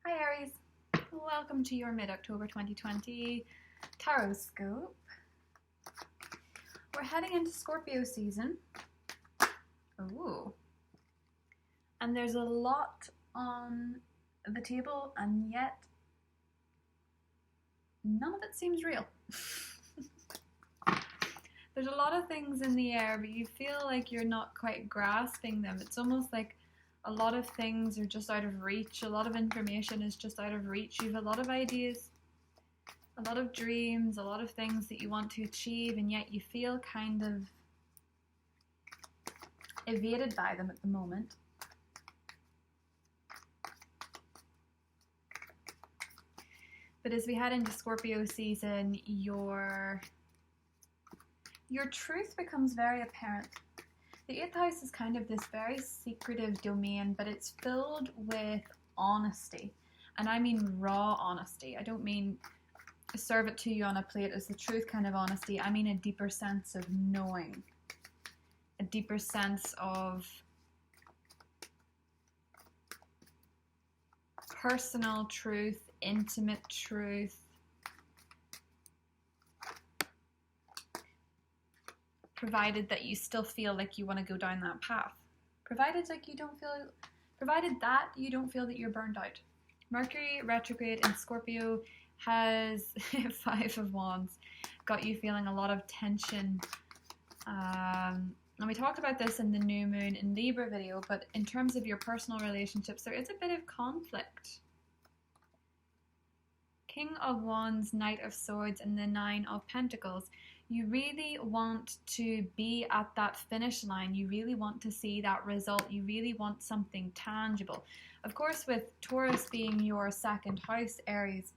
Hi Aries, welcome to your mid-October 2020 tarot scope. We're heading into Scorpio season. Ooh. And there's a lot on the table, and yet none of it seems real. There's a lot of things in the air, but you feel like you're not quite grasping them. It's almost like a lot of things are just out of reach. A lot of information is just out of reach. You have a lot of ideas, a lot of dreams, a lot of things that you want to achieve, and yet you feel kind of evaded by them at the moment. But as we head into Scorpio season, your truth becomes very apparent. The 8th house is kind of this very secretive domain, but it's filled with honesty. And I mean raw honesty. I don't mean serve it to you on a plate as the truth kind of honesty. I mean a deeper sense of knowing. A deeper sense of personal truth, intimate truth. Provided that you still feel like you want to go down that path. Provided that you don't feel that you're burned out. Mercury retrograde in Scorpio has 5 of Wands, got you feeling a lot of tension. And we talked about this in the new moon in Libra video, but in terms of your personal relationships, there is a bit of conflict. King of Wands, Knight of Swords, and the 9 of Pentacles. You really want to be at that finish line. You really want to see that result. You really want something tangible. Of course, with Taurus being your 2nd house, Aries,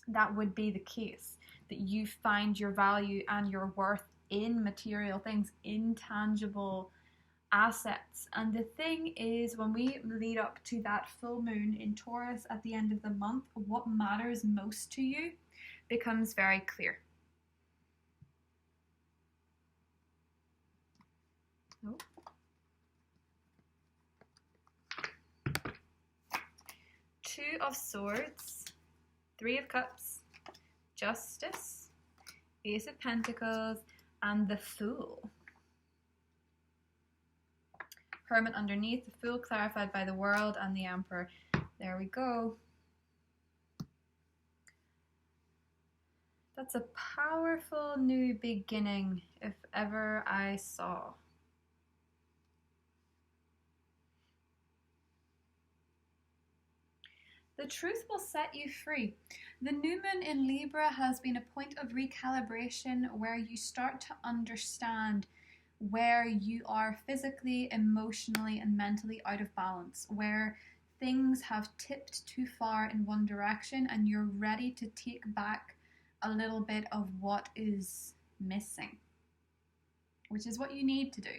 that would be the case. That you find your value and your worth in material things, in tangible assets. And the thing is, when we lead up to that full moon in Taurus at the end of the month, what matters most to you becomes very clear. Oh. 2 of Swords, 3 of Cups, Justice, Ace of Pentacles, and the Fool. Hermit underneath, the Fool clarified by the World, and the Emperor. There we go. That's a powerful new beginning, if ever I saw. The truth will set you free. The new moon in Libra has been a point of recalibration where you start to understand where you are physically, emotionally, and mentally out of balance, where things have tipped too far in one direction and you're ready to take back a little bit of what is missing, which is what you need to do.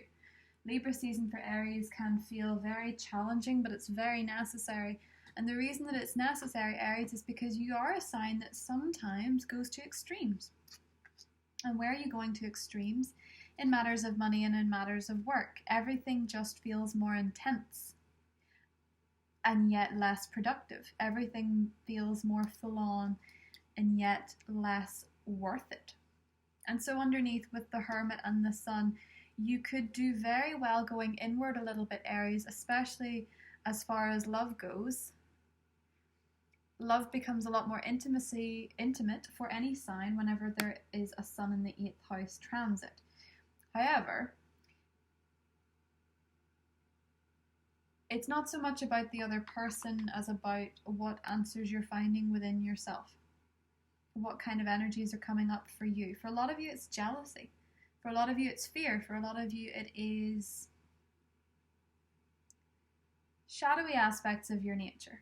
Libra season for Aries can feel very challenging, but it's very necessary. And the reason that it's necessary, Aries, is because you are a sign that sometimes goes to extremes. And where are you going to extremes? In matters of money and in matters of work. Everything just feels more intense and yet less productive. Everything feels more full on and yet less worth it. And so underneath with the Hermit and the Sun, you could do very well going inward a little bit, Aries, especially as far as love goes. Love becomes a lot more intimate for any sign whenever there is a Sun in the 8th house transit. However, it's not so much about the other person as about what answers you're finding within yourself. What kind of energies are coming up for you. For a lot of you, it's jealousy. For a lot of you, it's fear. For a lot of you, it is shadowy aspects of your nature.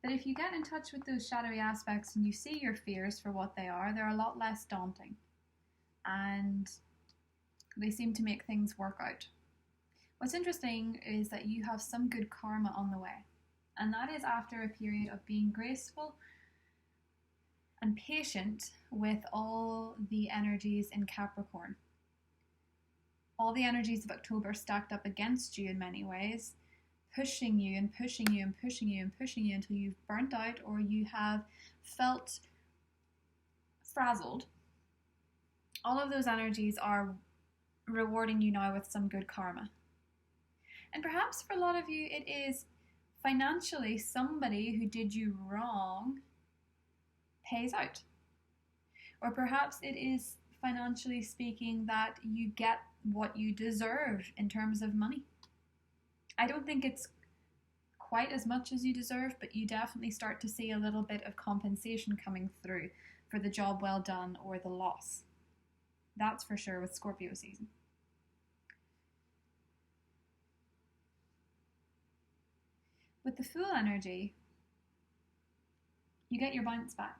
But if you get in touch with those shadowy aspects and you see your fears for what they are, they're a lot less daunting. And they seem to make things work out. What's interesting is that you have some good karma on the way. And that is after a period of being graceful and patient with all the energies in Capricorn. all the energies of October stacked up against you in many ways, pushing you and pushing you and pushing you and pushing you until you've burnt out or you have felt frazzled. All of those energies are rewarding you now with some good karma. And perhaps for a lot of you, it is financially somebody who did you wrong pays out. Or perhaps it is financially speaking that you get what you deserve in terms of money. I don't think it's quite as much as you deserve, but you definitely start to see a little bit of compensation coming through for the job well done or the loss. That's for sure with Scorpio season. With the Fool energy, you get your bounce back.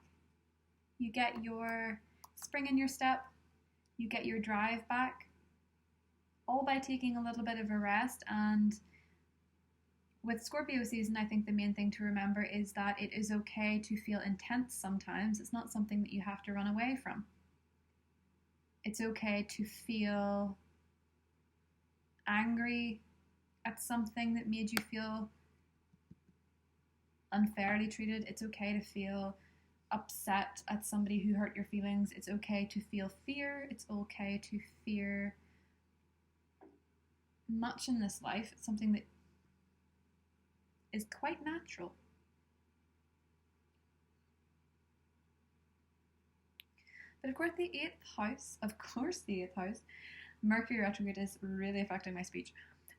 You get your spring in your step. You get your drive back, all by taking a little bit of a rest. And with Scorpio season, I think the main thing to remember is that it is okay to feel intense sometimes. It's not something that you have to run away from. It's okay to feel angry at something that made you feel unfairly treated. It's okay to feel upset at somebody who hurt your feelings. It's okay to feel fear. It's okay to fear much in this life. It's something that is quite natural. But of course, the eighth house, Mercury retrograde is really affecting my speech.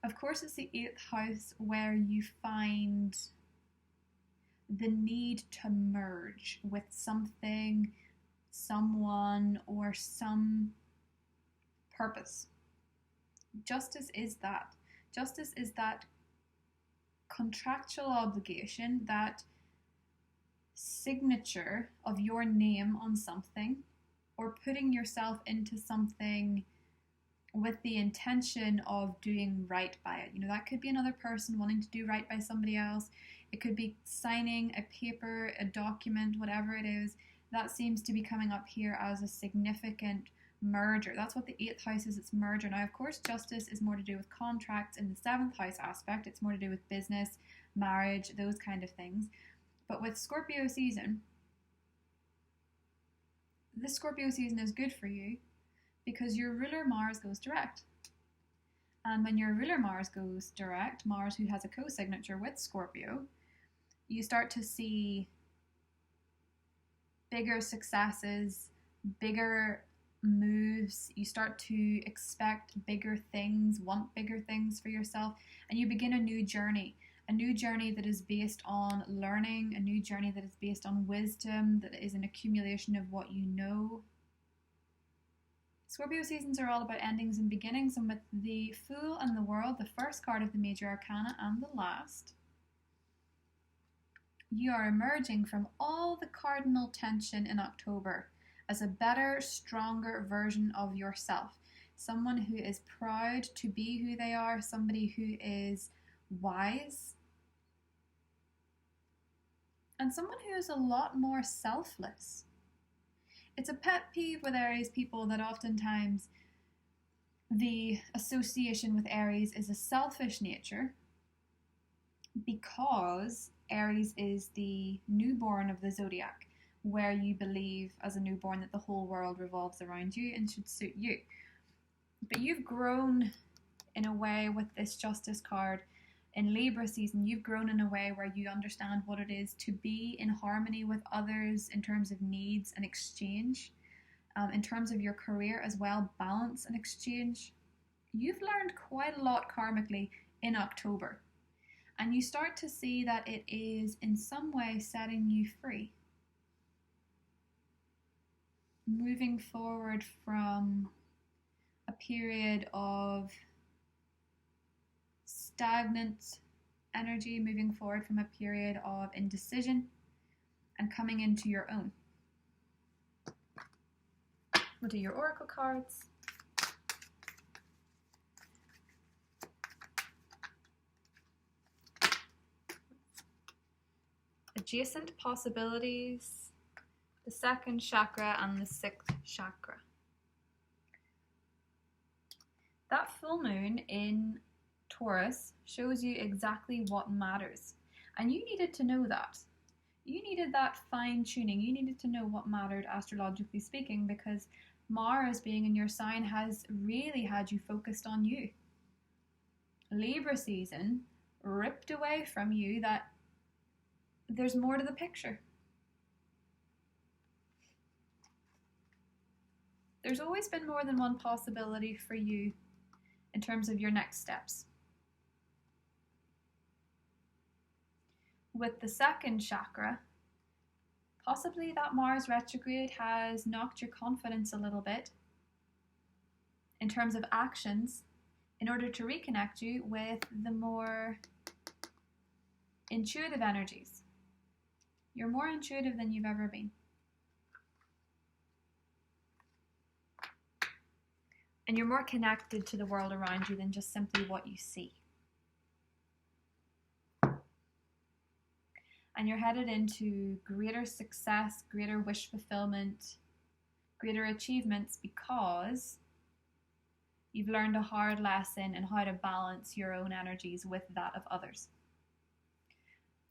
Of course, it's the eighth house where you find the need to merge with something, someone, or some purpose. Justice is that. Justice is that contractual obligation, that signature of your name on something, or putting yourself into something with the intention of doing right by it. You know, that could be another person wanting to do right by somebody else. It could be signing a paper, a document, whatever it is. That seems to be coming up here as a significant merger. That's what the eighth house is, it's merger. Now, of course, justice is more to do with contracts in the seventh house aspect. It's more to do with business, marriage, those kind of things. But with Scorpio season, this Scorpio season is good for you because your ruler Mars goes direct. And when your ruler Mars goes direct, Mars who has a co-signature with Scorpio, you start to see bigger successes, bigger moves. You start to expect bigger things, want bigger things for yourself, and you begin a new journey that is based on learning, a new journey that is based on wisdom, that is an accumulation of what you know. Scorpio seasons are all about endings and beginnings, and with the Fool and the World, the first card of the major arcana and the last, you are emerging from all the cardinal tension in October as a better, stronger version of yourself. Someone who is proud to be who they are, somebody who is wise, and someone who is a lot more selfless. It's a pet peeve with Aries people that oftentimes the association with Aries is a selfish nature, because Aries is the newborn of the zodiac, where you believe as a newborn that the whole world revolves around you and should suit you. But you've grown in a way with this Justice card in Libra season. You've grown in a way where you understand what it is to be in harmony with others in terms of needs and exchange, in terms of your career as well, balance and exchange. You've learned quite a lot karmically in October, and you start to see that it is in some way setting you free, moving forward from a period of stagnant energy, moving forward from a period of indecision and coming into your own. We'll do your oracle cards. Adjacent possibilities, the second chakra and the sixth chakra. That full moon in Taurus shows you exactly what matters. And you needed to know that. You needed that fine tuning. You needed to know what mattered astrologically speaking, because Mars being in your sign has really had you focused on you. Libra season ripped away from you that there's more to the picture. There's always been more than one possibility for you in terms of your next steps. With the second chakra, possibly that Mars retrograde has knocked your confidence a little bit in terms of actions in order to reconnect you with the more intuitive energies. You're more intuitive than you've ever been. And you're more connected to the world around you than just simply what you see. And you're headed into greater success, greater wish fulfillment, greater achievements, because you've learned a hard lesson in how to balance your own energies with that of others.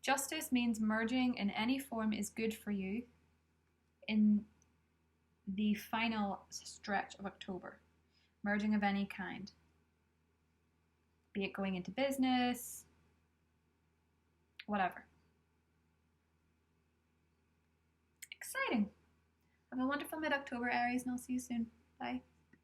Justice means merging in any form is good for you in the final stretch of October. Merging of any kind. Be it going into business, whatever. Exciting. Have a wonderful mid-October, Aries, and I'll see you soon. Bye.